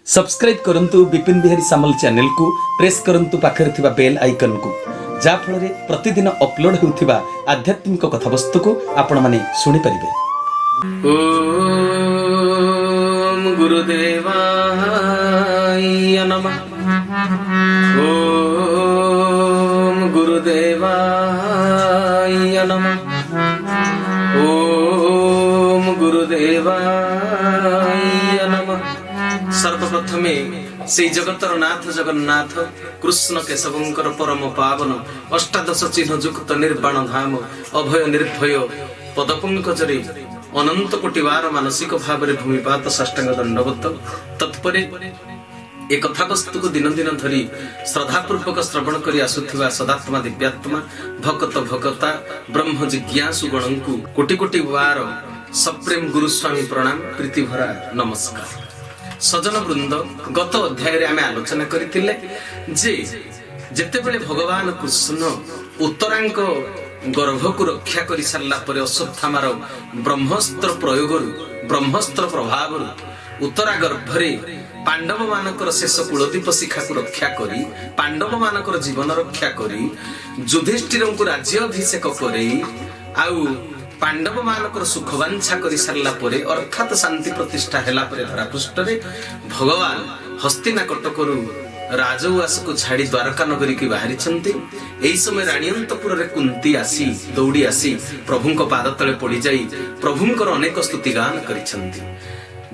Subscribe करंतु विपिन बिहारी सामल channel को press करंतु पाखरे थिबा बेल आइकन को जा फल रे प्रतिदिन अपलोड होउथिबा आध्यात्मिक कथावस्तु को आपण माने सुनि परिबे। ओम गुरुदेवाय नमः। ओम गुरुदेवाय नमः। ओम गुरुदेवाय नमः। सर्वप्रथमे से जगतर नाथ जगन्नाथ कृष्ण केशवंकर परम पावन अष्टादश चिन्ह युक्त निर्वाण धाम अभय निर्भय पदपंकजरे अनंत कोटिवार मानसिक भाव भूमिपात साष्टांग दंडवत तत्परे एक कथावस्तु को दिन दिन धरी श्रद्धापूर्वक श्रवण करी आसुथिबा सदात्मा दिव्यात्मा भक्त भक्ता ब्रह्म जिज्ञासु गणंकु कोटि कोटि वार सप्रेम गुरुस्वामी प्रणाम प्रीति भरा नमस्कार। सजन वृंद गत अध्याय आम आलोचना करथिले जे जेतेबेले भगवान कृष्ण उत्तरांक गर्भ को रक्षा कर सारा पर अश्वत्थामार ब्रह्मस्त्र प्रयोग ब्रह्मस्त्र प्रभाव उत्तरा गर्भरे पांडव मानकर शेष कुलदीप शिखा को रक्षा करी पांडव मानकर जीवन रक्षा करी युधिष्ठिर को राज्याभिषेक करे आउ पांडव मानकर सुखवांछा कर सारा परे अर्थात शांति प्रतिष्ठा हैला परे धरापृष्ठ रे भगवान हस्तिनाकटकरु राजउआस को छाड़ी द्वारका नगरी की बाहरी छंती। एई समय राणीअंतपुर रे कुंती आसी दौड़ी आसी प्रभुंक पाद तले पड़ी जाई प्रभुंकर अनेक स्तुति गान करिछंती।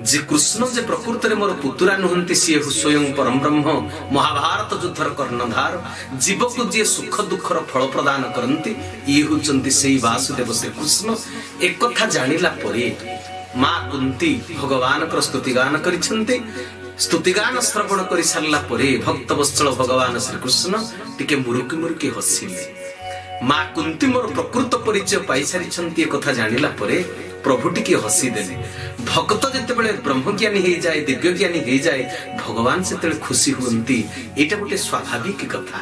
जे कृष्ण जे प्रकृत रे मोर पुतुरा नुहंती सी स्वयं परम ब्रह्म महाभारत युद्धर कर्णधार जीव को जे सुख दुखर फल प्रदान करंती ये होचंती सेई वासुदेव श्री कृष्ण। एक कथा जानिला परे मां कुंती भगवान कर स्तुति गान करिछंती। स्तुतिगान श्रवण कर सारा परे भक्त वत्सल भगवान श्री कृष्ण टिके मुरुकी मुरुकी हसिले। मां कुंती मोर प्रकृत परिचय पाई सारी कथा जानिला परे प्रभु टिके हसी देले। भक्त जेतेबेले ब्रह्मज्ञानी हो जाए दिव्य ज्ञानी हो जाए भगवान सेतेबेले खुशी हुंती एटा गोटे स्वाभाविक कथा।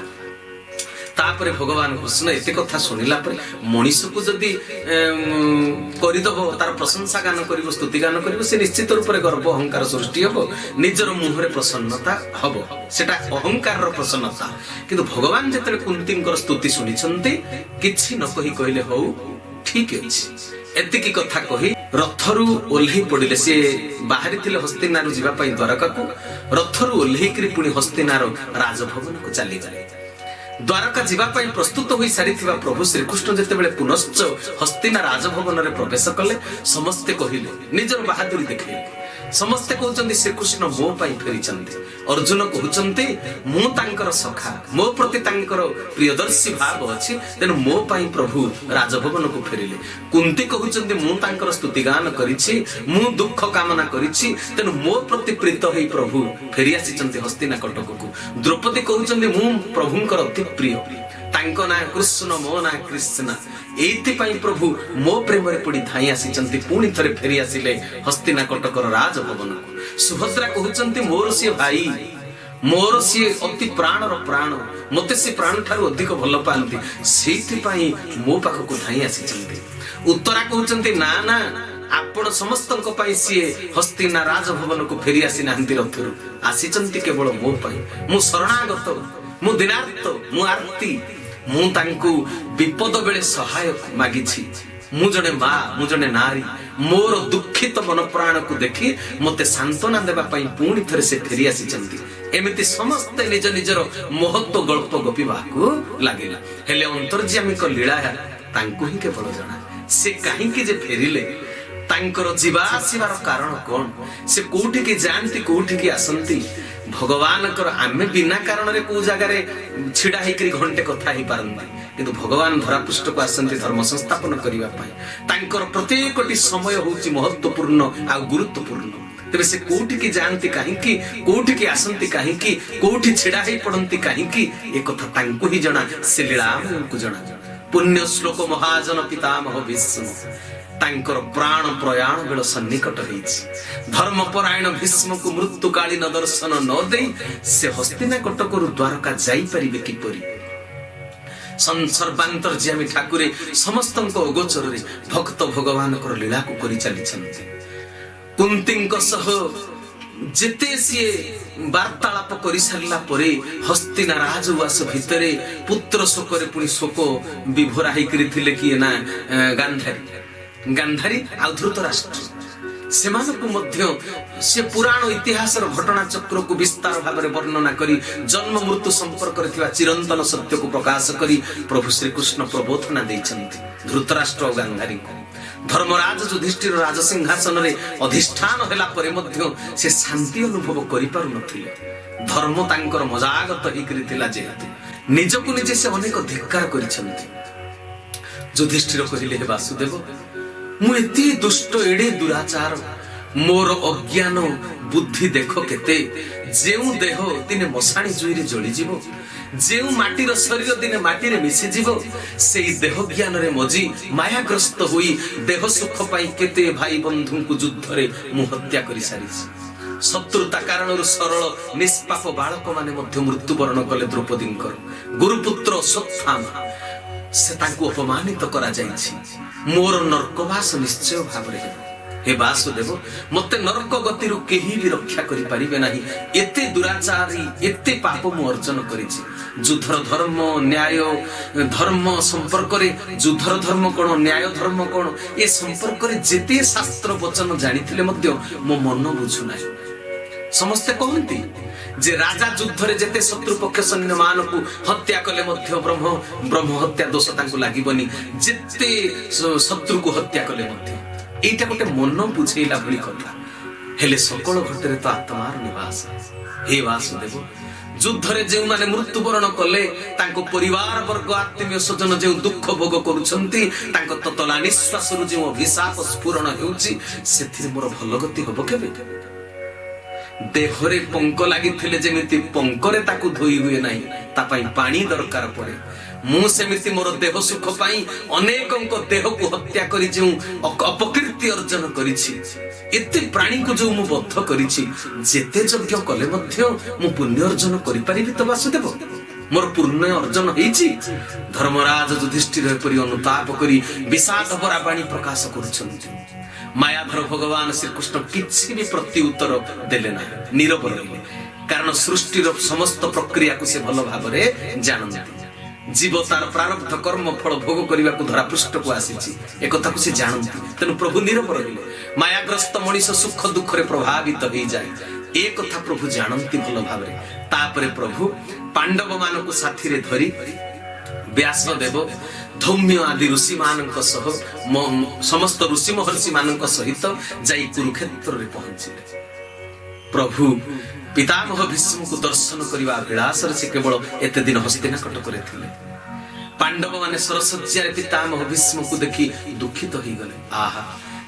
तापरे भगवान कृष्ण एते कथा सुनिला पर मनीष को जदि करिदब तार प्रशंसा गान करिवो स्तुति गान करिवो से निश्चित रूप से गर्व अहंकार सृष्टि हबो निजर मुहरे प्रसन्नता हबो सेटा अहंकार प्रसन्नता। किंतु भगवान जेतेबेले कुंतींकर स्तुति सुनिछंती किछि न कहि कहले हो ठीक अछि एतिकी कथा कही रथरु ओल्ही पड़िले से बाहरी थिले हस्तिनारु जीवा पई द्वारका को रथरु ओल्ही करी पुनी हस्तिनार राजभवन को चली गले। द्वारका जीवा पई प्रस्तुत होई सारिथिबा प्रभु श्री कृष्ण जेतेबेले पुनश्च हस्तिना राजभवन रे प्रवेश कले समस्ते कहिले निजर बहादुरी देखैले समस्ते कहउचंदी श्री कृष्ण मो पई फेरिचंदी। अर्जुन कहउचंदी मु तांकर सखा मो प्रति तांकर प्रियदर्शी भाव अछि तेनु मो पई प्रभु राजभवन को फेरिले। कुंती कहउचंदी मु तांकर स्तुति गान करिछि मु दुख कामना करिछि तेनु मो प्रति प्रीत होई प्रभु फेरि आसीचंदी हस्तिनाकटक को। द्रौपदी कहउचंदी मु प्रभुंकर अति प्रिय तांको ना कृष्ण मो ना कृष्ण एति पई प्रभु मो प्रेम रे पड़ी धाई आसीचंती पुणी थरे फेरि आसिले हस्तिनाकटकर राजभवन को। सुभद्रा कहउचंती मोर से भाई मोर से अति प्राणर प्राण मते से प्राण ठारू अधिक भल पांती सेति पई मो पाख को धाई आसीचंती। उत्तरा कहउचंती ना ना आपण समस्तक पई सिए हस्तिना राजभवन को फेरि आसी नांती रथरु आसीचंती केवल मो पई मु शरणागत मु दिनार्थ मु आरती मु तांकु विपद बेले सहायक मागिछि मु जने मां मु जने नारी मोर दुखित मन प्राण को देखि मते सांत्वना देबा पई पुणी थरे से फेरि आसीचंती। एमिति समस्त निज निजर महत्व गल्प गपिबाकू लागिला हेले अंतर्यामिक लीला तांकु ही केवल जଣା से काहे कि जे फेरिले तांकर जीवा आसीबार कारण कोन से कोठी के जानती कोठी के आसंती भगवान कर आमे बिना कारण रे को जगह रे छिडा हेकरी घंटे कथा ही पारंती किंतु भगवान धरापृष्ठ को आसंती धर्म संस्थापन करिवा पई तांकर प्रत्येकटी समय होची महत्वपूर्ण आ गुरुत्वपूर्ण। तेरे से कोठी की जानती काहे कि कोठी की आसंती काहे कि कोठी छिडा हे पड़ंती काहे कि ए कथा तांको ही जଣା से लीला को जଣା। पुण्य श्लोक महाजन पितामह भीष्म तांकर प्राण प्रयाण बेल सन्निकट होइछि धर्मपरायण भीष्म को मृत्युकालीन दर्शन न दे से हस्तिनाकटक द्वारका जाई परिबे किपरि। सर्वांतर्यामी ठाकुरे समस्तंक अगोचर रे भक्त भगवान लीला को करि चली छन्ते। कुंतींक सह जेते सी वार्तालाप कर सारा पर हस्तिना राजवास भितर पुत्र शोक पुणी शोक विभोरा होकर किए ना गांधारी गांधारी आ धृतराष्ट्र से पुराण इतिहास घटना चक्र को विस्तार भाव में वर्णना करी जन्म मृत्यु संपर्क चिरंतन सत्य को प्रकाश करी प्रभु श्री कृष्ण प्रबोधना देइछन्ति धृतराष्ट्र और गांधारी को। धर्मराज युधिष्ठिर राजसिंहासन रे अधिष्ठान होला परे मध्य से शांति अनुभव करि पारु नथिले। धर्म तांकर मजागत होइकरि थिला जेहेतु निजको निजे से अनेक धिक्कार करिछन्ति। युधिष्ठिर कहिले हे वासुदेव मु एति दुष्ट एडे दुराचार मोर अज्ञान बुद्धि देख केते जेउ देह दिने मशाणी जुई रे जळि जीवो जेउ माटीर शरीर दिने माटी रे मिसि जीवो सेई देह ज्ञान रे मजी मायाग्रस्त होई देह सुख पाई केते भाई बंधु को युद्ध रे मु हत्या करि सारिछि। शत्रुता कारण सरल निष्पाप बालक माने मध्य मृत्युवरण कले द्रौपदींकर गुरुपुत्र अश्वत्थामा से तांको अपमानित करा जाइछि। मोर नरकवास निश्चय भाव रे हे वासुदेव मते नरक गतिरु केही भी रक्षा करि परिबे नाही। एते दुराचारी एते पाप मु अर्जन करिछि। युद्धर धर्म न्याय धर्म संपर्क रे युद्धर धर्म कोन न्याय धर्म कोन ए संपर्क रे जेते शास्त्र वचन जानिथिले मध्य मो मन बुझु नाही। समस्ते कहंती जे राजा युद्ध रे जेते शत्रु पक्ष सैन्य मान को हत्या कले मध्य ब्रह्म हत्या दोष तांको लागिबनी जेते शत्रु को हत्या कले मध्य एटा गोटे मन बुझेला भली कथा हेले सकल घटरे तो आत्मार निवास। हे वासुदेव युद्ध रे जे माने मृत्युवरण कले तांको परिवार वर्ग आत्मीय स्वजन जे दुख भोग करूछंती तांको ततला निश्वास रु जे अभिशाप स्फुरण हेउची सेथिरे मोर भल गति हबो केबे। देहरे पंक लागिथिले जेमिति पंकरे ताकू धोई हुए नाही ता पई पानी दरकार पड़े मु सेमिति मोर देह सुख पाई अनेकंक देह को हत्या करी जे अपकीर्ति अर्जन करिछि एते प्राणी को जो मु बद्ध करिछि जेते यज्ञ कले मध्य मु पुण्य अर्जन करि परिबि त वासुदेव मोर पुण्य अर्जन हेछि। धर्मराज युधिष्ठिर परि अनुताप करी विषाद भरा वाणी प्रकाश करूछन्ति। मायाधर भगवान श्री कृष्ण किछि भी प्रत्युत्तर देले ना नीरव रहिले कारण सृष्टिर समस्त प्रक्रिया को से भल भाव रे जानନ୍ତି। जीव तार प्रारब्ध कर्म फल भोग करने को धरा पृष्ठ को आसी एक कथा को से जानती तेणु प्रभु नीरव रहिले मायाग्रस्त मनीष सुख दुख रे प्रभावित हो जाए एक कथा प्रभु जानती भल भाव रे। तापरे प्रभु पांडव मान को साथी रे धरी व्यासदेव धौम्य आदि ऋषि मानक सह समस्त ऋषि महर्षि मानक सहित जाई कुरुक्षेत्र रे पहुंचिले। प्रभु पितामह भीष्म को दर्शन करने अभिलाष से केवल एते दिन हस्तिनाकटक रे थिले। पांडव माने सरसज्या रे पितामह भीष्म को देखि दुखित हो गले। आहा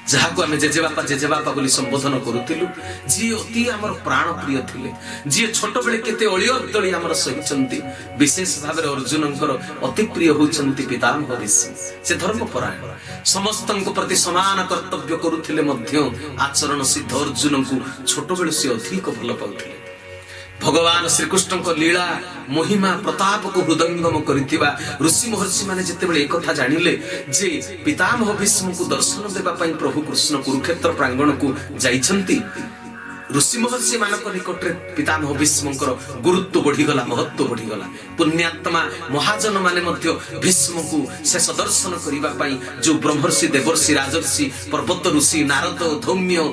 जहा को आमे जेजेबापा बोली संबोधन करूतिलु जी अति हमर प्राण प्रिय थिले जी छोट बेले केते अलियदली हमर सहिचंती विशेष भाव रे अर्जुनंकर अति प्रिय होचंती पितामह भीष्म से धर्म परायण समस्तंक प्रति समान कर्तव्य करूथिले मध्य आचरण सिद्ध अर्जुन को छोट बेले से अधिक भल पाउथिले। भगवान श्री कृष्ण को लीला महिमा प्रताप को हृदयंगम करिथिबा ऋषि महर्षि माने जेते बेले एक कथा जानिले जे पितामह भीष्म को दर्शन देबा पई प्रभु कृष्ण कुरुक्षेत्र प्रांगण को जाइछंती ऋषि महर्षि मानक निकटरे पितामह भीष्मकर गुरुत्व बढ़ीगला महत्व बढ़ीगला। पुण्यात्मा महाजन माने मध्य भीष्म को शेष दर्शन करिबा पई जो ब्रह्मर्षि देवर्षि राजर्षि पर्वत ऋषि नारद धौम्य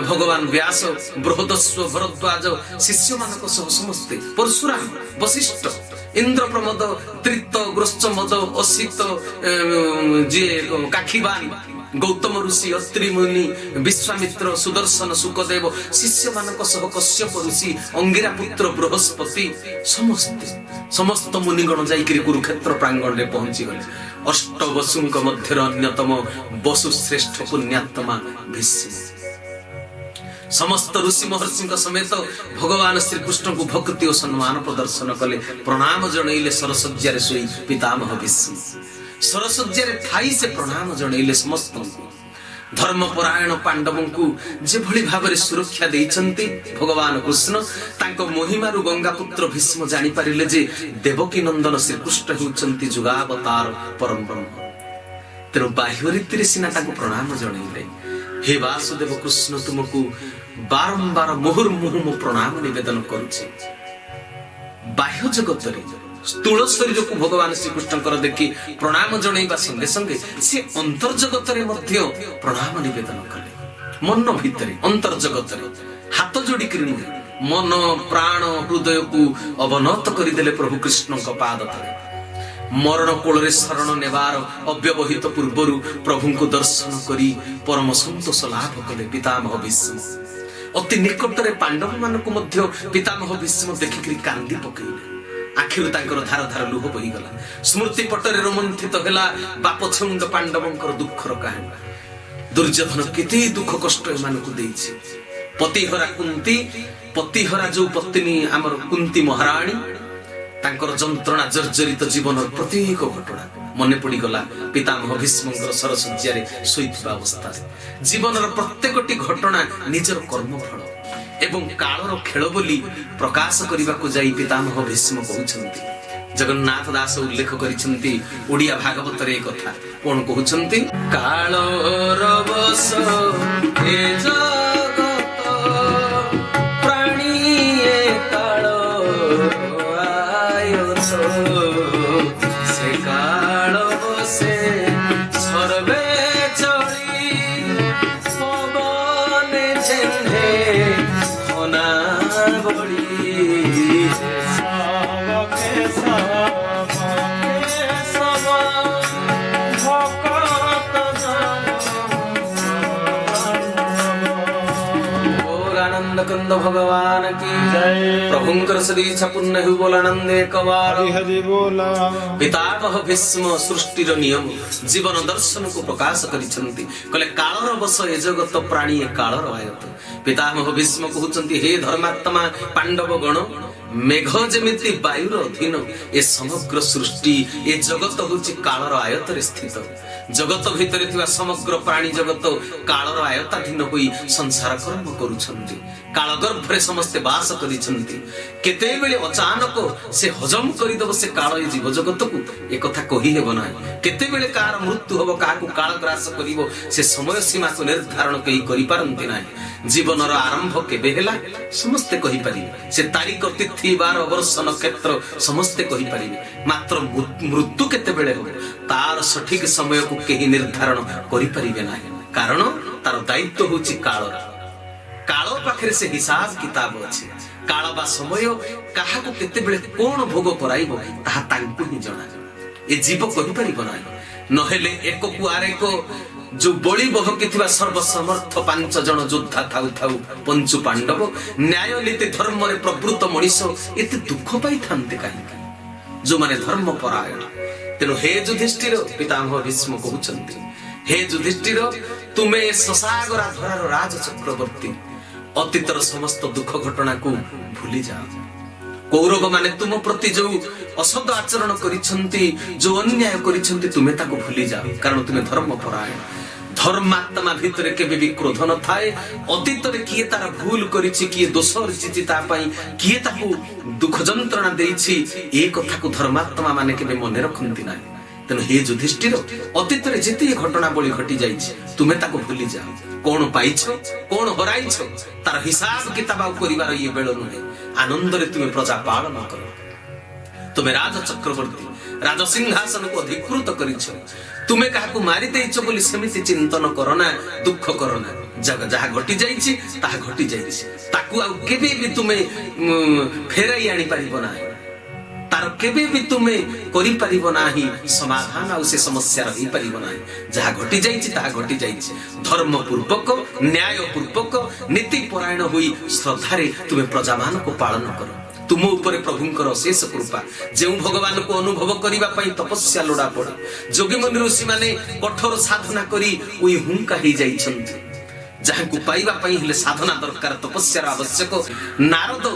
भगवान व्यास बृहदस्व भरद्वाज शिष्य मानक सह समस्ते परशुराम वशिष्ठ इंद्र प्रमद त्रित ग्रश्चमद असित जे काखीबान गौतम ऋषि अत्रि मुनि विश्वामित्र सुदर्शन सुखदेव शिष्य मानक सह कश्यप ऋषि अंगिरा पुत्र बृहस्पति समस्त मुनिगण जाइकरी कुरुक्षेत्र प्रांगण रे पहुंची गले। अष्ट वसुंक मध्य अन्यतम वसु श्रेष्ठ पुण्यात्मा भीष्म समस्त ऋषि महर्षि समेत भगवान श्री कृष्ण को भक्ति और सम्मान प्रदर्शन कले प्रणाम जनइले सरसज्या रे सोई पितामह भीष्म सरसज्या रे थाई से प्रणाम जनइले समस्त धर्मपरायण पांडवों को जे भली भाव रे सुरक्षा देइछंती भगवान कृष्ण तांको महिमारु गंगापुत्र भीष्म जानि पारिले जे देवकी नंदन श्री कृष्ण हेउछंती जुगावतार परम ब्रह्म तेणु बाह्य रीति रे सिना तांको प्रणाम जनइले। हे वासुदेव कृष्ण तुमको ବାରମ୍ବାର ମୁହୁର୍ମୁହୁ ମୁଁ ପ୍ରଣାମ ନିବେଦନ କରୁଛି। ବାହ୍ୟ ଜଗତରେ ସ୍ଥୂଳ ଶରୀରକୁ ଭଗବାନ ଶ୍ରୀକୃଷ୍ଣଙ୍କର ଦେଖି ପ୍ରଣାମ ଜଣାଇବା ସଙ୍ଗେ ସଙ୍ଗେ ସେ ଅନ୍ତର୍ଜଗତରେ ମଧ୍ୟ ପ୍ରଣାମ ନିବେଦନ କଲେ। ମନ ଭିତରେ ଅନ୍ତର୍ଜଗତରେ ହାତ ଯୋଡ଼ିକିରି ନୁହେଁ, ମନ ପ୍ରାଣ ହୃଦୟକୁ ଅବନତ କରିଦେଲେ ପ୍ରଭୁ କୃଷ୍ଣଙ୍କ ପାଦ ତଳେ। ମରଣ କୋଳରେ ଶରଣ ନେବାର ଅବ୍ୟବହିତ ପୂର୍ବରୁ ପ୍ରଭୁଙ୍କୁ ଦର୍ଶନ କରି ପରମ ସନ୍ତୋଷ ଲାଭ କଲେ ପିତାମହ ଭୀଷ୍ମ। ଅତି ନିକଟରେ ପାଣ୍ଡବ ମାନଙ୍କୁ ମଧ୍ୟ ପିତାମହ ଭୀଷ୍ମ ଦେଖିକିରି କାନ୍ଦି ପକେଇଲେ। ଆଖିରୁ ତାଙ୍କର ଧାର ଧାର ଲୁହ ବହିଗଲା। ସ୍ମୃତି ପଟରେ ରୋମନ୍ଥିତ ହେଲା ବାପ ଛନ୍ଦ ପାଣ୍ଡବଙ୍କର ଦୁଃଖର କାହାଣୀ। ଦୁର୍ଯ୍ୟୋଧନ କେତେ ଦୁଃଖ କଷ୍ଟ ଏମାନଙ୍କୁ ଦେଇଛି। ପତିହରା କୁନ୍ତି, ପତିହରା ଯୋଉ ପତ୍ନୀ ଆମର କୁନ୍ତି ମହାରାଣୀ, ତାଙ୍କର ଯନ୍ତ୍ରଣା ଜର୍ଜରିତ ଜୀବନର ପ୍ରତ୍ୟେକ ଘଟଣା ମନେ ପଡିଗଲା ପିତାମହ ଭୀଷ୍ମଙ୍କର ସରସଜ୍ଜାରେ ଶୋଇଥିବା ଅବସ୍ଥାରେ। ଜୀବନର ପ୍ରତ୍ୟେକଟି ଘଟଣା ନିଜର କର୍ମଫଳ ଏବଂ କାଳର ଖେଳ ବୋଲି ପ୍ରକାଶ କରିବାକୁ ଯାଇ ପିତାମହ ଭୀଷ୍ମ କହୁଛନ୍ତି। ଜଗନ୍ନାଥ ଦାସ ଉଲ୍ଲେଖ କରିଛନ୍ତି ଓଡ଼ିଆ ଭାଗବତରେ ଏ କଥା। କଣ କହୁଛନ୍ତି? କାଳର ବଶ ଏ ଜଗତ ପ୍ରାଣୀ ଏ କାଳ ଆୟତ, ସେ କାଳ ବସେ ସର୍ବେ ଚଳି ପବনে ঝেঁঝে অনা বড়ি। कंद भगवान की जय। प्रभुंकर श्री छपुन्न हु बोला नंदे कवार हरि बोला। पितामह भीष्म सृष्टिर नियम जीवन दर्शन को प्रकाश करिसंती। कले कालर बस ए जगत प्राणी ए कालर आयत। पितामह भीष्म कहउचंती, हे धर्मात्मा पांडव गण, मेघ जेमिति वायुर अधीन ए समग्र सृष्टि ए जगत होची कालर आयतरे स्थित। जगत भितरे थिबा समग्र प्राणी जगत कालर आयताधीन होई संसार कर्म करूछंती। काल गर्भरे समस्ते वास करिछंती। केते बेले अचानक से हजम करिदब से काल ए जीव जगत को ए कथा कहि हेब ना। केते बेले कार मृत्यु हबो, काकू काल ग्रास करिवो से समय सीमा को निर्धारण कहि करि पारंती ना। जीवनर आरंभ केबे हेला समस्ते कहि परिबे। से तारीख तिथि बार वर्ष नक्षत्र समस्ते कहि परिबे। मात्र मृत्यु केते बेले हो तार सठिक समय को केही निर्धारण करि परिबे ना। कारण तार दायित्व होची काल। काल पाखरे से हिसाब किताब अछि। काल बा समय काहाकू केते बेले कोन भोग कराइबो ताहा तांकू ही जणा। ए जीव कहि परिबो ना। नहेले एक को आरेक जो बळी बहकिथिबा सर्वसमर्थ 5 जन योद्धा थाउ थाउ पंचु पांडव न्याय नीति धर्म रे प्रवृत्त मनीष एते दुख पाई थांते काहे? जो माने धर्म परायण। तेनु हे युधिष्ठिर, पितामह भीष्म कहउचंती, हे युधिष्ठिर, तुमे ससागरा धरार राज चक्रवर्ती, अतीतर समस्त दुख घटना को भूली जाओ। कौरव माने तुम प्रति जो असद आचरण करिसंती, जो अन्याय करिसंती, तुमे ताको भूली जाओ। कारण तुमे धर्म परायण। धर्मात्मा भितरे केबे भी क्रोध न थाए। अतीत रे किए तारा भूल करिछि, किए दोष रचिछि, ता पई किए ताको दुख जंत्रणा देइछि, ए कथा को धर्मात्मा माने केबे मने रखंती ना। तेनु हे युधिष्ठिर, अतीत रे जेते घटना बळी घटी जाइछि तुमे ताको भूली जाओ। कोन पाइछो, कोन हराइछो, तार हिसाब किताब करिवार ये बेळ नुहे। आनंद रे तुमे प्रजा पालन करो। तुमे राज चक्रवर्ती, राज सिंहासन को अधिकृत करिछ। तुमे काहाकू मारि देइछ बोली समिति चिंतन करना, दुख करना। जहा घटी जाइछि ताहा घटी जाइछि, ताकू आ केबे भी तुमे फेराई आनी परिबो ना। तार केबे भी तुमे करि परिबो नाही समाधान, आ से समस्या रही परिबो नाही। जहा घटी जाइछि ताहा घटी जाइछि। धर्म पूर्वक, न्याय पूर्वक, नीति परायण होई श्रद्धारे तुमे प्रजामान को पालन करो। तुम ऊपर प्रभुंकर अशेष कृपा। जो भगवान को अनुभव करबा पई तपस्या लोड़ा पड़े। जोगी मुनि ऋषि माने कठोर साधना करी ओई हुंका हे जाइछन्ति। जहां को पाइबा पई हले साधना दरकार, तपस्या आवश्यक। नारद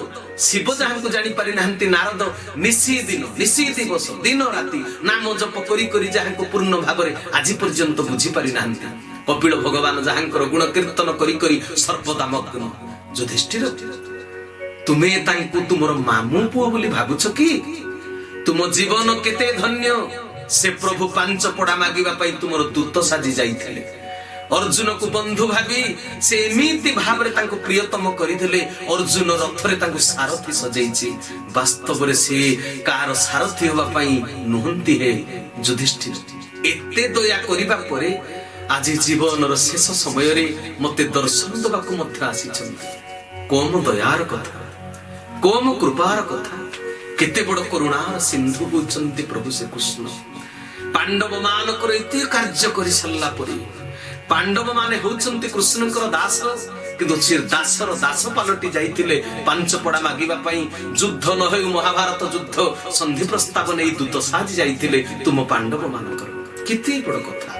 शिव जहां को जानि पारि नाहंती। नारद निशी दिवस दिन राति नाम जप करी करी जहां को पूर्ण भाव रे आज पर्यंत बुझी पारि नाहंती। कपिल भगवान जहां गुण कीर्तन करी करी सर्वदा मग्न। युधिष्ठिर, तुमे तांकु तुमर मामू पुओ बोली भाबुछ कि? तुम जीवन केते धन्य। से प्रभु 5 पड़ा मागिबा पई तुमर दूत साजी जाइथिले। अर्जुन को बंधु भावी से एमिति भाबरे तांको प्रियतम करिदेले अर्जुन रथरे तांको सारथी सजेइछि वास्तव रे से कार सारथी होबा पई नुहंती हे युधिष्ठिर एते दया करिबा परे आज जीवन शेष समय रे मते दर्शन दबाकू मध्य आसीछन्ति कोम दयार कथा कोम कृपार कथा केते बड़ करुणार सिंधु होचन्ति प्रभु श्री कृष्ण पांडव मानकर एते कार्य करि सल्ला परे पांडव माने होचन्ति कृष्णकर दास किंतु से दासर दास पालटी जाइतिले पांच पड़ा मागिबा पई युद्ध न होय महाभारत युद्ध संधि प्रस्ताव नै दूत साज जाइतिले तुम पांडव मानकर केते बड़ कथा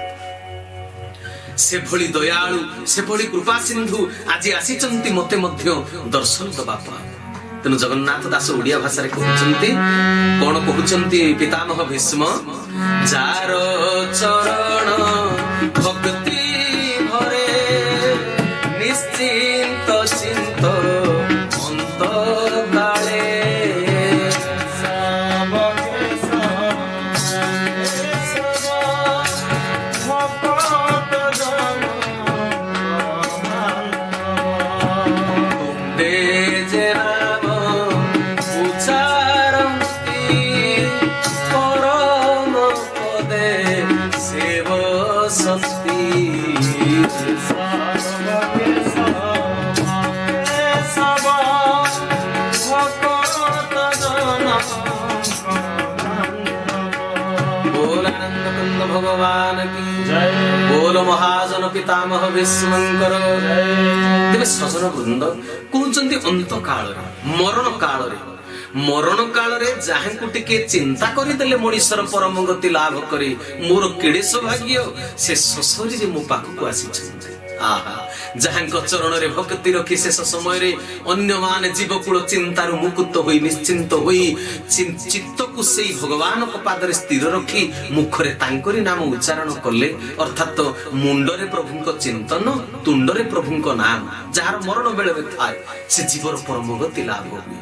से भली दयालु से भली कृपा सिंधु आज आसीचंती मते मध्य दर्शन दबा पा तेनु जगन्नाथ दास ओडिया भाषा रे कहउचंती कोन कहउचंती पितामह भीष्म जार चरण भक्ति भरे निश्चिंत चिंत अंत काले भगवान की जय बोलो महाजन पितामह भीष्मंकर तेरे सजन वृंद कहउचंती अंत काल मरण काल रे जहां को टिके चिंता करि देले मनीषर परम गति लाभ करे मोर केड़े सौभाग्य से ससरी रे मो पाख को आसी छथि आहा जहां को चरण रे भक्ति रखी शेष समय रे अन्य मान जीवकुल चिंतारु मुक्त होई निश्चिंत होई चित्त को सेई भगवान को पाद रे स्थिर रखी मुखरे तांकरी नाम उच्चारण कले अर्थात मुंडरे प्रभु को चिंतन तुंडरे प्रभु को नाम जार मरण बेले रे थाए से जीवर परम गति लाभ होई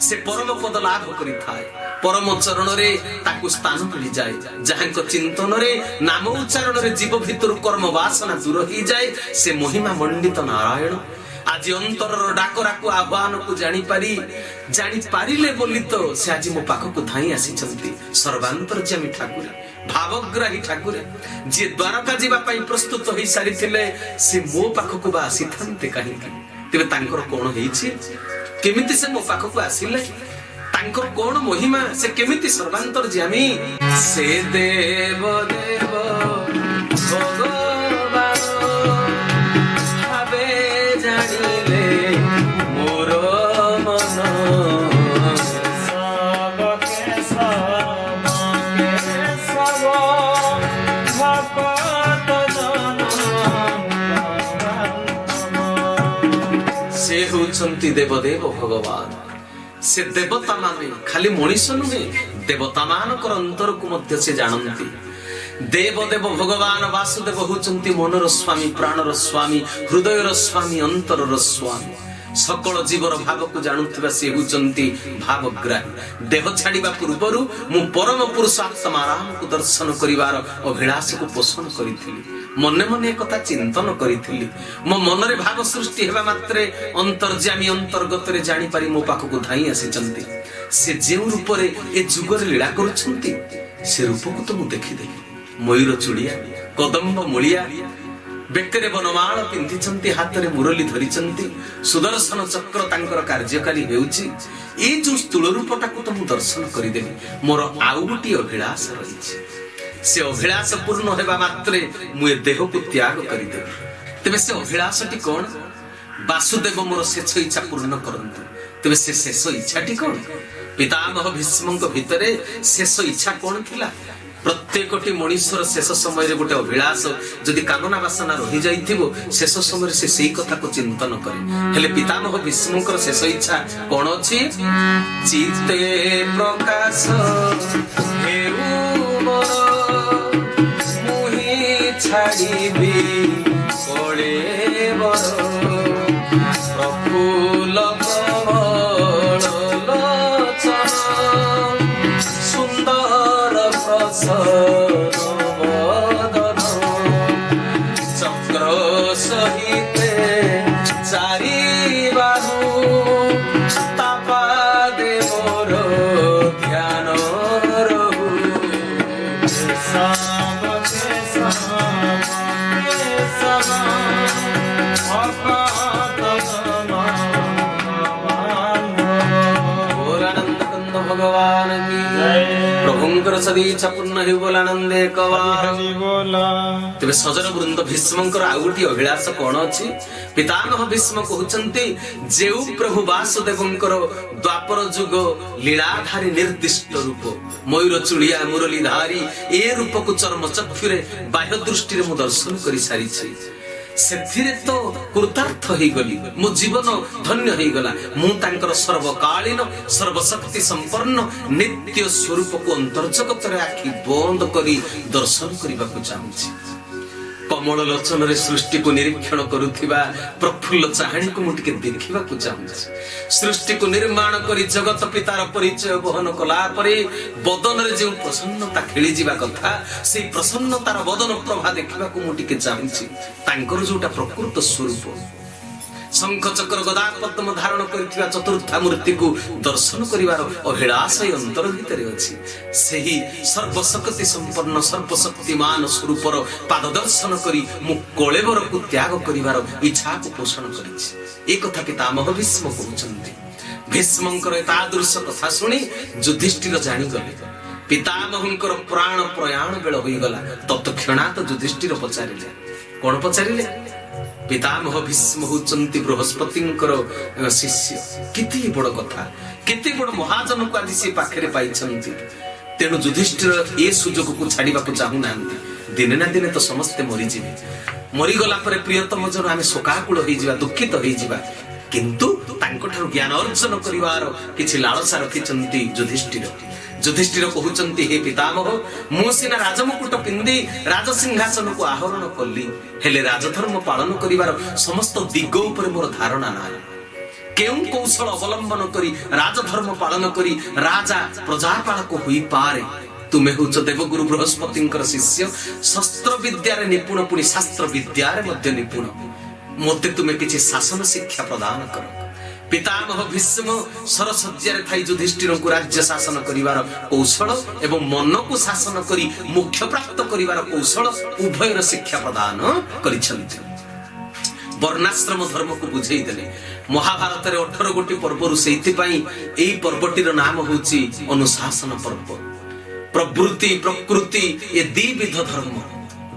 से परम पद लाभ करि थाए परम चरण रे ताकु स्थान मिल जाए जहां को चिंतन रे नाम उच्चारण रे जीव भीतर कर्म वासना दूर हो जाए से महिमा मंडित नारायण आज अंतर डाकरा को आह्वान को जानी पारिले बोली तो से आज मो पाख को धाई आसी चलती सर्वांतर्यामी ठाकुर भावग्राही ठाकुर जे द्वारका जीवा पई प्रस्तुत होई सारी थिले से मो पाख को बा आसी थांते काहे तेबे तांकर कोन हेछि केमिति से मो पाख को आसिले तांकर कोन महिमा से केमिति सर्वांतर्यामी से देव देव भगवान भावे जानिले मोर मन सबके सब भक्त जन से होचंती देवदेव भगवान से देवता माने खाली मनीष नुहे देवता मानकर अंतर को मध्य से जानती देवदेव भगवान वासुदेव होचंती मनर स्वामी प्राणर स्वामी हृदयर स्वामी अंतरर स्वामी सकल जीवर भाव को जानुथिबा से होचंती भावग्राही देह छाड़िबा पूर्वरु मु परम पुरुष आत्मा राम को दर्शन करिवार अभिलाष को पोषण करिथिली मने मने कथा चिंतन करिथिली मो मन रे भाव सृष्टि हेबा मात्रे अंतर्यामी अंतर्गत रे जानि पारि मो पाख को धाई आसीचंती से जे रूप रे ए जुगर लीला करूछंती से रूप को तो मु देखि देली मयूर चुड़िया कदम्ब मुलिया बेकरे बनमाळ पिंधिचंती हाथ रे मुरली धरिचंती सुदर्शन चक्र तांकर कार्यकारी हेउची ए जो स्थूल रूपटा को तो मु दर्शन करि देली मोर आउ गोटी अभिलाष रहिछि से अभिलाष पूर्ण हेबा मात्रे मु ए देह को त्याग करि देबी तबे से अभिलाषटी कोन वासुदेव मोर शेष इच्छा पूर्ण करंतु तबे से शेष इच्छाटी कोन पितामह भीष्मଙ୍କ भितरे शेष इच्छा कोन थिला प्रत्येकटी मनुष्यर शेष समय रे गोटे अभिलाष जदि कामना वासना रहि जाइथिबो शेष समय से सेही कथा को चिंतन करे हेले पितामह भीष्मଙ୍କର शेष इच्छा कोन अछि चित्ते प्रकाश हेउ मोर मुहि छाड़िबी कोळे बर प्रफुल्ल कमल लोचन सुंदर प्रसन्न वदन चक्र हर्षदी पूर्ण ही बोल आनंदे हरि बोला तेरे सजन वृंद भीष्मंकर आउ गोटे अभिलाष कौन अच्छी पितामह भीष्म कहते जेउ प्रभु वासुदेवंकर द्वापर जुग लीलाधारी निर्दिष्ट रूप मयूर चुड़िया मुरलीधारी ए रूप को चर्म चक्षुरे बाह्य दृष्टि मु दर्शन कर सारी ସେଥିରେ ତ କୃତାର୍ଥ ହେଇଗଲି ମୋ ଜୀବନ ଧନ୍ୟ ହେଇଗଲା ମୁଁ ତାଙ୍କର ସର୍ବକାଳୀନ ସର୍ବଶକ୍ତି ସମ୍ପନ୍ନ ନିତ୍ୟ ସ୍ୱରୂପକୁ ଅନ୍ତର୍ଜଗତରେ ଆଖି ବନ୍ଦ କରି ଦର୍ଶନ କରିବାକୁ ଚାହୁଁଛି କମଳ ଲୋଚନରେ ସୃଷ୍ଟିକୁ ନିରୀକ୍ଷଣ କରୁଥିବା ପ୍ରଫୁଲ୍ଲ ଚାହାଣୀକୁ ମୁଁ ଟିକେ ଦେଖିବାକୁ ଚାହୁଁଛି ସୃଷ୍ଟିକୁ ନିର୍ମାଣ କରି ଜଗତ ପିତାର ପରିଚୟ ବହନ କଲା ପରେ ବଦନରେ ଯେଉଁ ପ୍ରସନ୍ନତା ଖେଳିଯିବା କଥା ସେଇ ପ୍ରସନ୍ନତାର ବଦନ ପ୍ରଭା ଦେଖିବାକୁ ମୁଁ ଟିକେ ଚାହୁଁଛି ତାଙ୍କର ଯୋଉଟା ପ୍ରକୃତ ସ୍ୱରୂପ ଶଙ୍ଖ ଚକ୍ର ଗଦା ପଦ୍ମ ଧାରଣ କରିଥିବା ଚତୁର୍ଥା ମୂର୍ତ୍ତିକୁ ଦର୍ଶନ କରିବାର ଅଭିଳାଷ ଅନ୍ତର ଭିତରେ ଅଛି ସେହି ସର୍ବଶକ୍ତି ସମ୍ପନ୍ନ ସର୍ବଶକ୍ତିମାନ ସ୍ୱରୂପର ପାଦ ଦର୍ଶନ କରି ମୁଁ କଳେବରକୁ ତ୍ୟାଗ କରିବାର ଇଚ୍ଛାକୁ ପୋଷଣ କରିଛି ଏ କଥା ପିତାମହ ଭୀଷ୍ମ କହୁଛନ୍ତି ଭୀଷ୍ମଙ୍କର ତାଦୃଶ କଥା ଶୁଣି ଯୁଧିଷ୍ଠିର ଜାଣିଗଲେ ପିତାମହଙ୍କର ପ୍ରାଣ ପ୍ରୟାଣ ବେଳ ହୋଇଗଲା ତତ୍କ୍ଷଣାତ ଯୁଧିଷ୍ଠିର ପଚାରିଲେ କଣ ପଚାରିଲେ पितामह भीष्म होचंती बृहस्पतिंकर शिष्य केते बड़ कथा केते बड़ महाजन को आज से पाखरे पाइछंती तेणु युधिष्ठिर ए सुजोग को छाड़ीबा को चाहू नांती दिने ना दिने तो समस्ते मरी जिवे मरी गला परे प्रियतम जन आमे शोकाकुल होई जिवा दुखित होई जिवा किंतु तांको ठारू ज्ञान अर्जन करिवार किछि लालसा रखिछंती युधिष्ठिर युधिष्ठिर कहउचंती हे पितामह मु सिना राजमुकुट पिंदी राजसिंहासन को आहरण कली हेले राजधर्म पालन करिवार समस्त दिग ऊपर मोर धारणा नाही केउ कौशल अवलंबन करी राजधर्म पालन करी राजा प्रजापालक होई पारे तुमे होच देवगुरु बृहस्पतिंकर शिष्य शस्त्र विद्यारे निपुण पुनी शास्त्र विद्यारे मध्य निपुण मोते तुमे किछि शासन शिक्षा प्रदान कर पितामह भीष्म सरसज्जारे थाई युधिष्ठिर को राज्य शासन करिवार कौशल एवं मन को शासन करी मुख्य प्राप्त करिवार कौशल उभयर शिक्षा प्रदान करिछन्ति वर्णाश्रम धर्म को बुझेई देले महाभारत रे 18 गोटी पर्वरु सेति पई एई पर्वटीर नाम होची अनुशासन पर्व प्रवृत्ति प्रकृति ए द्विविध धर्म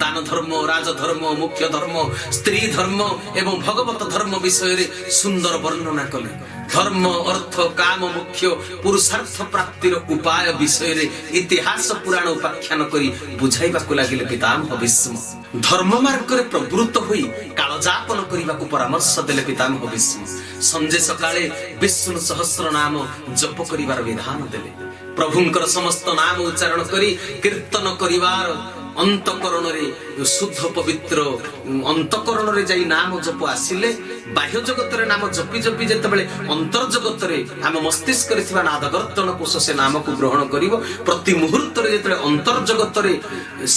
दान धर्म राजधर्म मुख्य धर्म स्त्री धर्म एवं भगवत धर्म विषय रे सुंदर वर्णना कले धर्म अर्थ काम मुख्य पुरुषार्थ प्राप्तिर उपाय विषय रे इतिहास पुराण उपाख्यान करी बुझाइबा को लागिले पितामह भीष्म धर्म मार्ग रे प्रवृत्त होई कालजापन करिबा को परामर्श देले पितामह भीष्म संजे सकाळे विष्णु सहस्र नाम जप करिवार विधान देले प्रभुंकर समस्त नाम उच्चारण करी कीर्तन करिवार अंतकरण रे शुद्ध पवित्र अंतकरण रे जाई नाम जप आसिले बाह्य जगत रे नाम जपी जपी जेते बेले अंतर जगत रे हम मस्तिष्क रे थिबा नादगर्तन कोश से नाम को ग्रहण करिवो प्रति मुहूर्त रे जेते अंतर जगत रे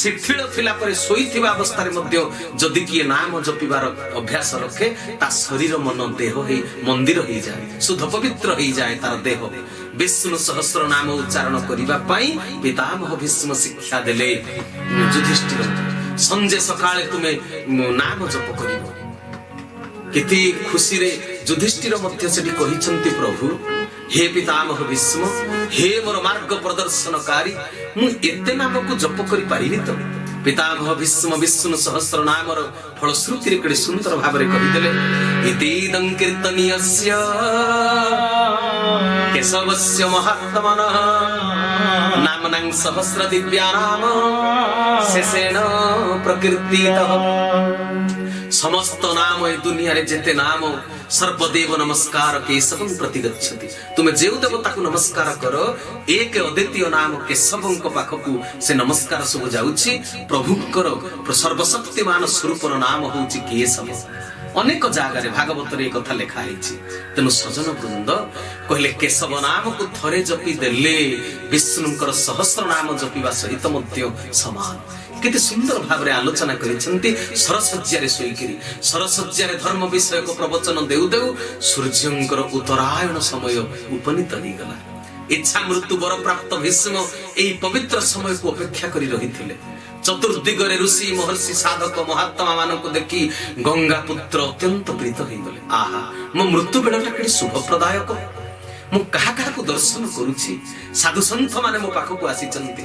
शिथिल थिला परे सोई थिबा अवस्था रे मध्य जदि कि नाम जपिबार अभ्यास रखे ता शरीर मन देह हे मंदिर हे जाय शुद्ध पवित्र हे जाय तार देह विष्णु सहस्र नाम उच्चारण करिबा पई पितामह भीष्म शिक्षा देले युधिष्ठिर संजे सकाळे तुमे नाम जप करिवो केते खुशी रे युधिष्ठिर मध्य सेठी कहिसंती प्रभु हे पितामह भीष्म हे मोर मार्ग प्रदर्शनकारी मु एते नाम को जप करि पारिबि त पितामह भीष्म विष्णु सहस्र नामर फलश्रुति रे केडे सुंदर भाबरे कहिदेले इतीदं कीर्तनीयस्य केशवस्य महात्मनः नामनं सहस्र दिव्यानाम शेषेण प्रकीर्तितः समस्त नाम ए दुनिया रे जेते नाम सर्वदेव नमस्कार केशवं प्रति गच्छति तुमे जेउ देवता को नमस्कार करो एक अद्वितीय नाम केशवं को पाखकु से नमस्कार सब जाउछि प्रभुकर सर्वशक्तिमान स्वरूपर नाम होउछि केशव अनेक जगह रे भागवत रे कथा लिखा हैछि तेनु सजन वृंद कहले केशव नाम को थरे जपि देले विष्णुकर सहस्र नाम जपिबा सहित मध्य समान केते सुंदर भाव रे आलोचना करिसंती सरसज्जा रे सोईकरी सरसज्जा रे धर्म विषय को प्रवचन देउ देउ सूर्यंकर उत्तरायण समय उपनीत हो गला इच्छा मृत्यु वर प्राप्त भीष्म एई पवित्र समय को अपेक्षा करी रहिथिले चतुर्दिगरे ऋषि महर्षि साधक महात्मा मान को देखी गंगा पुत्र अत्यंत प्रीत हो गले आहा मो मृत्यु बेलाटा केडी शुभ प्रदायक ମୁଁ କାହା କାହାକୁ ଦର୍ଶନ କରୁଛି। ସାଧୁ ସନ୍ଥ ମାନେ ମୋ ପାଖକୁ ଆସିଛନ୍ତି।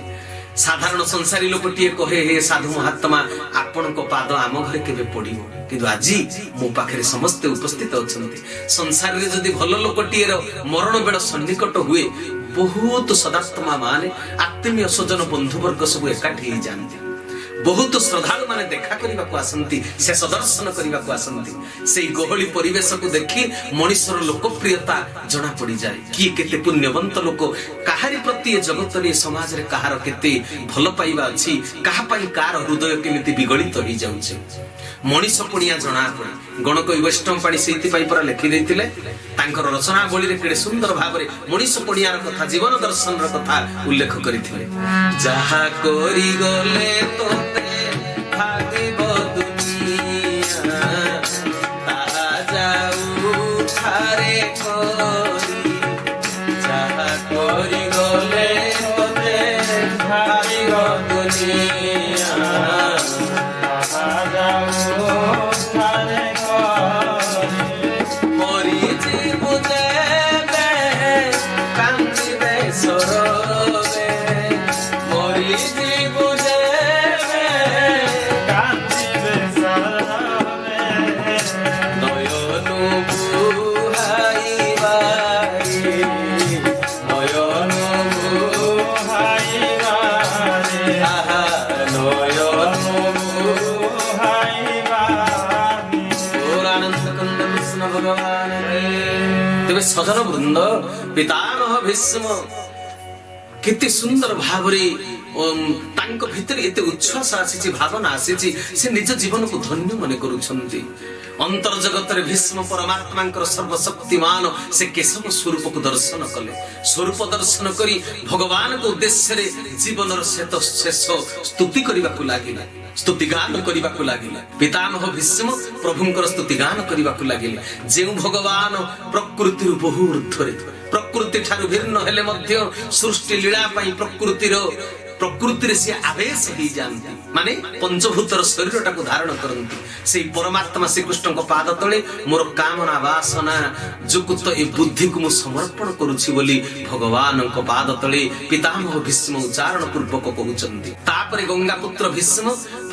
ସାଧାରଣ ସଂସାରୀ ଲୋକଟିଏ କହେ, ହେ ସାଧୁ ମହାତ୍ମା, ଆପଣଙ୍କ ପାଦ ଆମ ଘରେ କେବେ ପଡିବ? କିନ୍ତୁ ଆଜି ମୋ ପାଖରେ ସମସ୍ତେ ଉପସ୍ଥିତ ଅଛନ୍ତି। ସଂସାରରେ ଯଦି ଭଲ ଲୋକଟିଏର ମରଣ ବେଳ ସନ୍ନିକଟ ହୁଏ, ବହୁତ ସଦାତ୍ମା ମାନେ, ଆତ୍ମୀୟ ସ୍ୱଜନ ବନ୍ଧୁବର୍ଗ ସବୁ ଏକାଠି ହେଇଯାଆନ୍ତି। ବହୁତ ଶ୍ରଦ୍ଧାଳୁ ମାନେ ଦେଖା କରିବାକୁ ଆସନ୍ତି, ଶେଷ ଦର୍ଶନ କରିବାକୁ ଆସନ୍ତି। ସେଇ ଗହଳି ପରିବେଶକୁ ଦେଖି ମଣିଷର ଲୋକପ୍ରିୟତା ଜଣା ପଡିଯାଏ। କିଏ କେତେ ପୁଣ୍ୟବନ୍ତ ଲୋକ, କାହାରି ପ୍ରତି ଏ ଜଗତରେ ସମାଜରେ କାହାର କେତେ ଭଲ ପାଇବା ଅଛି, କାହା ପାଇଁ କାହାର ହୃଦୟ କେମିତି ବିଗଳିତ ହେଇଯାଉଛି। ମଣିଷ ପଣିଆ ଜଣା ପଡେ। ଗଣକବି ବୈଷ୍ଣବ ପାଣି ସେଇଥିପାଇଁ ପରା ଲେଖି ଦେଇଥିଲେ, ତାଙ୍କର ରଚନାବଳୀରେ କେଡ଼େ ସୁନ୍ଦର ଭାବରେ ମଣିଷ ପଣିଆର କଥା, ଜୀବନ ଦର୍ଶନର କଥା ଉଲ୍ଲେଖ କରିଥିଲେ। ଯାହା କରିଗଲେ ତୋତେ ଭାବିବ ଦୁନିଆ, ତାହା ଯାଉ ଥାରେ କରି। ଯାହା କରିଗଲେ ତୋତେ ଭାବିବ ଦୁନିଆ, ତାହା ଯାଉ ଥାରେ କରି। ମରିଯିବୁ ଯେବେ କାନ୍ଦିବେ ସରୋବେ, ମରିଯିବୁ ଯେବେ କାନ୍ଦିବେ ସରୋବେ। ନୟନୁ ବୁହାଇବାରେ, ନୟନୁ ବୁହାଇବାରେ, ଆହା ନୟନୁ ବୁହାଇବାରେ। ଗୌରାନନ୍ଦ କନ୍ଦ କୃଷ୍ଣ ଭଗବାନ। ତେବେ ସଜନ ବୃନ୍ଦ, ପିତାମହ ଭୀଷ୍ମ କେତେ ସୁନ୍ଦର ଭାବରେ ତାଙ୍କ ଭିତରେ ଏତେ ଉଚ୍ଛ୍ୱାସ ଆସିଛି, ଭାବନା ଆସିଛି, ସେ ନିଜ ଜୀବନକୁ ଧନ୍ୟ ମନେ କରୁଛନ୍ତି। ଅନ୍ତର୍ଜଗତରେ ଭୀଷ୍ମ ପରମାତ୍ମାଙ୍କର ସର୍ବଶକ୍ତିମାନ ସେ କେଶବ ସ୍ୱରୂପକୁ ଦର୍ଶନ କଲେ। ସ୍ୱରୂପ ଦର୍ଶନ କରି ଭଗବାନଙ୍କ ଉଦ୍ଦେଶ୍ୟରେ ଜୀବନର ଶେଷ ସ୍ତୁତି କରିବାକୁ ଲାଗିଲେ, ସ୍ତୁତିଗାନ କରିବାକୁ ଲାଗିଲେ। ପିତାମହ ଭୀଷ୍ମ ପ୍ରଭୁଙ୍କର ସ୍ତୁତିଗାନ କରିବାକୁ ଲାଗିଲେ। ଯେଉଁ ଭଗବାନ ପ୍ରକୃତିରୁ ବହୁ ଊର୍ଦ୍ଧ୍ୱରେ, ପ୍ରକୃତି ଠାରୁ ଭିନ୍ନ ହେଲେ ମଧ୍ୟ ସୃଷ୍ଟି ଲୀଳା ପାଇଁ ପ୍ରକୃତିରେ ସେ ଆବେଶ ହେଇଯାଆନ୍ତି, ମାନେ ପଞ୍ଚଭୂତର ଶରୀରଟାକୁ ଧାରଣ କରନ୍ତି। ସେଇ ପରମାତ୍ମା ଶ୍ରୀକୃଷ୍ଣଙ୍କ ପାଦ ତଳେ ମୋର କାମନା ବାସନା ଯୁକ୍ତ ଏ ବୁଦ୍ଧିକୁ ମୁଁ ସମର୍ପଣ କରୁଛି ବୋଲି ଭଗବାନଙ୍କ ପାଦ ତଳେ ପିତାମହ ଭୀଷ୍ମ ଉଚ୍ଚାରଣ ପୂର୍ବକ କହୁଛନ୍ତି। ତାପରେ ଗଙ୍ଗାପୁତ୍ର ଭୀଷ୍ମ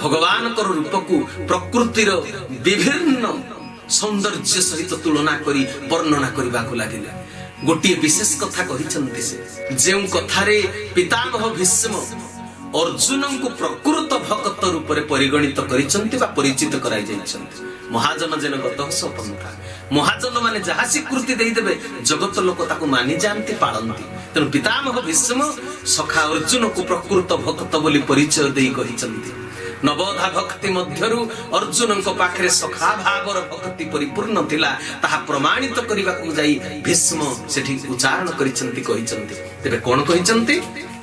ଭଗବାନଙ୍କର ରୂପକୁ ପ୍ରକୃତିର ବିଭିନ୍ନ ସୌନ୍ଦର୍ଯ୍ୟ ସହିତ ତୁଳନା କରି ବର୍ଣ୍ଣନା କରିବାକୁ ଲାଗିଲେ। ଗୋଟିଏ ବିଶେଷ କଥା କହିଛନ୍ତି ସେ, ଯେଉଁ କଥାରେ ପିତାମହ ଭୀଷ୍ମ ଅର୍ଜୁନଙ୍କୁ ପ୍ରକୃତ ଭକ୍ତ ରୂପରେ ପରିଗଣିତ କରିଛନ୍ତି ବା ପରିଚିତ କରାଇ ଯାଇଛନ୍ତି। ମହାଜନ ଯେନ ଗତ ସପନ୍ଥା, ମହାଜନ ମାନେ ଯାହା ସ୍ୱୀକୃତି ଦେଇଦେବେ ଜଗତ ଲୋକ ତାକୁ ମାନି ଯାଆନ୍ତି, ପାଳନ୍ତି। ତେଣୁ ପିତାମହ ଭୀଷ୍ମ ସଖା ଅର୍ଜୁନକୁ ପ୍ରକୃତ ଭକ୍ତ ବୋଲି ପରିଚୟ ଦେଇ କହିଛନ୍ତି। ନବୋଧା ଭକ୍ତି ମଧ୍ୟରୁ ଅର୍ଜୁନଙ୍କ ପାଖରେ ସଖା ଭାବର ଭକ୍ତି ପରିପୂର୍ଣ୍ଣ ଥିଲା, ତାହା ପ୍ରମାଣିତ କରିବାକୁ ଯାଇ ଭୀଷ୍ମ ସେଠି ଉଚ୍ଚାରଣ କରିଛନ୍ତି, କହିଛନ୍ତି। ତେବେ କଣ କହିଛନ୍ତି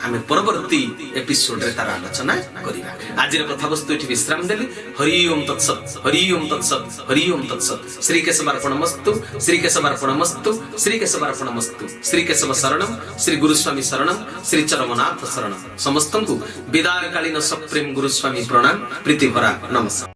ଆମେ ପରବର୍ତ୍ତୀ ଏପିସୋଡରେ ତାର ଆଲୋଚନା କରିବା। ଆଜିର କଥାବସ୍ତୁ ଏଠି ବିଶ୍ରାମ ଦେଲି। ହରି ଓಂ ତତ୍ସତ୍, ହରି ଓಂ ତତ୍ସତ୍, ହରି ଓಂ ତତ୍ସତ୍। ଶ୍ରୀକେଶବାର୍ପଣମସ୍ତୁ, ଶ୍ରୀକେଶବାର୍ପଣମସ୍ତୁ, ଶ୍ରୀକେଶବାର୍ପଣମସ୍ତୁ। ଶ୍ରୀକେଶବ ଶରଣମ୍, ଶ୍ରୀ ଗୁରୁସ୍ୱାମୀ ଶରଣମ୍, ଶ୍ରୀ ଚରମନାଥ ଶରଣମ୍। ସମସ୍ତଙ୍କୁ ବିଦାୟକାଳୀନ ସପ୍ରେମ ଗୁରୁସ୍ୱାମୀ ପ୍ରଣାମ, ପ୍ରୀତି ଭରା ନମସ୍କାର।